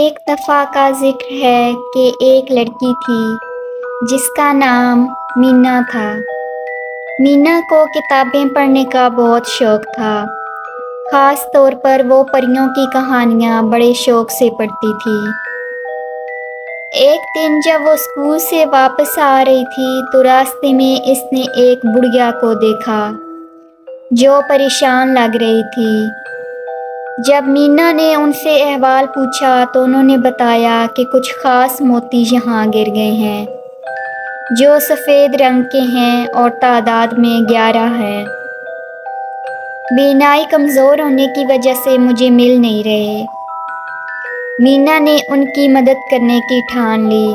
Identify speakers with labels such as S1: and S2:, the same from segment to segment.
S1: ایک دفعہ کا ذکر ہے کہ ایک لڑکی تھی جس کا نام مینا تھا۔ مینا کو کتابیں پڑھنے کا بہت شوق تھا، خاص طور پر وہ پریوں کی کہانیاں بڑے شوق سے پڑھتی تھی۔ ایک دن جب وہ اسکول سے واپس آ رہی تھی تو راستے میں اس نے ایک بڑھیا کو دیکھا جو پریشان لگ رہی تھی۔ جب مینا نے ان سے احوال پوچھا تو انہوں نے بتایا کہ کچھ خاص موتی یہاں گر گئے ہیں جو سفید رنگ کے ہیں اور تعداد میں 11 ہیں۔ بینائی کمزور ہونے کی وجہ سے مجھے مل نہیں رہے۔ مینا نے ان کی مدد کرنے کی ٹھان لی۔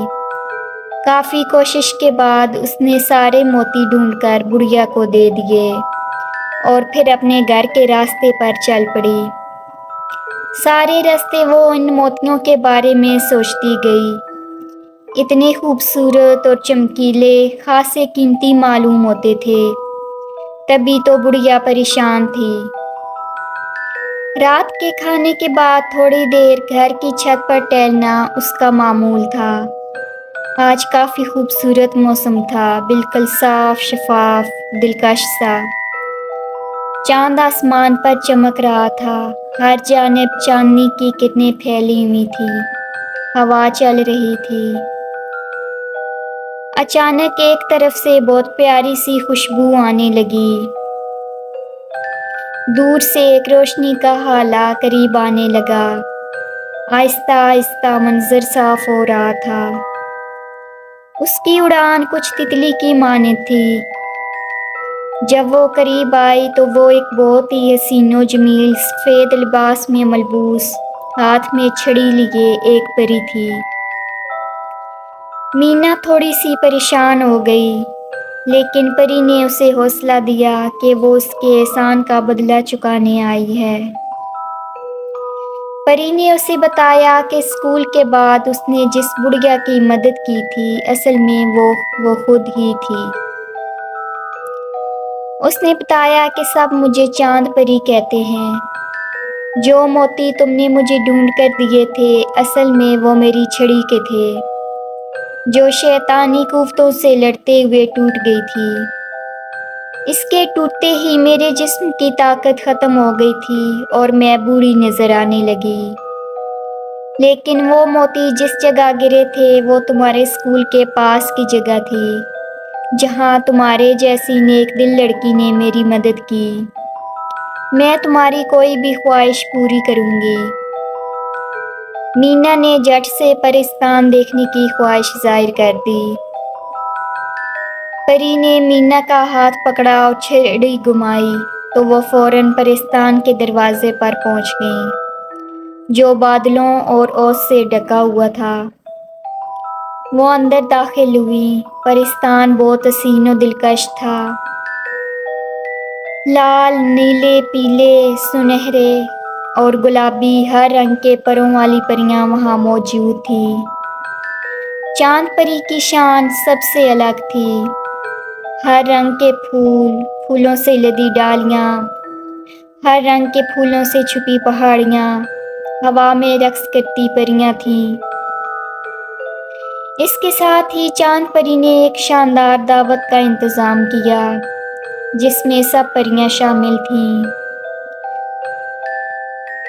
S1: کافی کوشش کے بعد اس نے سارے موتی ڈھونڈ کر بڑھیا کو دے دیے اور پھر اپنے گھر کے راستے پر چل پڑی۔ سارے راستے وہ ان موتیوں کے بارے میں سوچتی گئی۔ اتنے خوبصورت اور چمکیلے، خاصے قیمتی معلوم ہوتے تھے، تبھی تو بڑھیا پریشان تھی۔ رات کے کھانے کے بعد تھوڑی دیر گھر کی چھت پر ٹہلنا اس کا معمول تھا۔ آج کافی خوبصورت موسم تھا، بالکل صاف شفاف، دلکش سا۔ چاند آسمان پر چمک رہا تھا، ہر جانب چاندنی کی کرنیں پھیلی ہوئی تھیں، ہوا چل رہی تھی۔ اچانک ایک طرف سے بہت پیاری سی خوشبو آنے لگی۔ دور سے ایک روشنی کا ہالہ قریب آنے لگا۔ آہستہ آہستہ منظر صاف ہو رہا تھا۔ اس کی اڑان کچھ تتلی کی مانند تھی۔ جب وہ قریب آئی تو وہ ایک بہت ہی حسین و جمیل سفید لباس میں ملبوس، ہاتھ میں چھڑی لیے ایک پری تھی۔ مینا تھوڑی سی پریشان ہو گئی، لیکن پری نے اسے حوصلہ دیا کہ وہ اس کے احسان کا بدلہ چکانے آئی ہے۔ پری نے اسے بتایا کہ اسکول کے بعد اس نے جس بڑھیا کی مدد کی تھی اصل میں وہ خود ہی تھی۔ اس نے بتایا کہ سب مجھے چاند پری کہتے ہیں۔ جو موتی تم نے مجھے ڈھونڈ کر دیے تھے اصل میں وہ میری چھڑی کے تھے جو شیطانی قوتوں سے لڑتے ہوئے ٹوٹ گئی تھی۔ اس کے ٹوٹتے ہی میرے جسم کی طاقت ختم ہو گئی تھی اور میں بوڑھی نظر آنے لگی۔ لیکن وہ موتی جس جگہ گرے تھے وہ تمہارے اسکول کے پاس کی جگہ تھی جہاں تمہارے جیسی نیک دل لڑکی نے میری مدد کی۔ میں تمہاری کوئی بھی خواہش پوری کروں گی۔ مینا نے جھٹ سے پرستان دیکھنے کی خواہش ظاہر کر دی۔ پری نے مینا کا ہاتھ پکڑا اور چھڑی گھمائی تو وہ فوراً پرستان کے دروازے پر پہنچ گئیں جو بادلوں اور اوس سے ڈھکا ہوا تھا۔ وہ اندر داخل ہوئی۔ پرستان بہت حسین و دلکش تھا۔ لال، نیلے، پیلے، سنہرے اور گلابی ہر رنگ کے پروں والی پریاں وہاں موجود تھیں۔ چاند پری کی شان سب سے الگ تھی۔ ہر رنگ کے پھولوں سے لدی ڈالیاں، ہر رنگ کے پھولوں سے چھپی پہاڑیاں، ہوا میں رقص کرتی پریاں تھیں۔ اس کے ساتھ ہی چاند پری نے ایک شاندار دعوت کا انتظام کیا جس میں سب پریاں شامل تھیں۔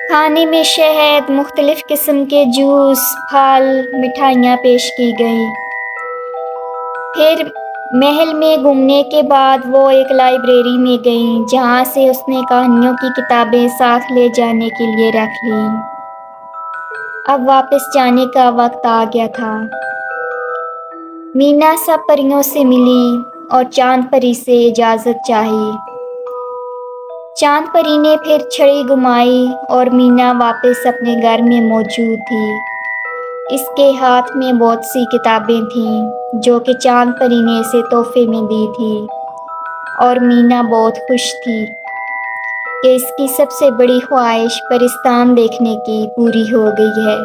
S1: کھانے میں شہد، مختلف قسم کے جوس، پھل، مٹھائیاں پیش کی گئیں۔ پھر محل میں گھومنے کے بعد وہ ایک لائبریری میں گئیں جہاں سے اس نے کہانیوں کی کتابیں ساتھ لے جانے کے لیے رکھ لیں۔ اب واپس جانے کا وقت آ گیا تھا۔ مینا سب پریوں سے ملی اور چاند پری سے اجازت چاہی۔ چاند پری نے پھر چھڑی گھمائی اور مینا واپس اپنے گھر میں موجود تھی۔ اس کے ہاتھ میں بہت سی کتابیں تھیں جو کہ چاند پری نے اسے تحفے میں دی تھی اور مینا بہت خوش تھی کہ اس کی سب سے بڑی خواہش پرستان دیکھنے کی پوری ہو گئی ہے۔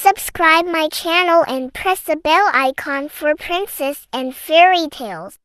S2: Subscribe my channel and press the bell icon for princess and fairy tales.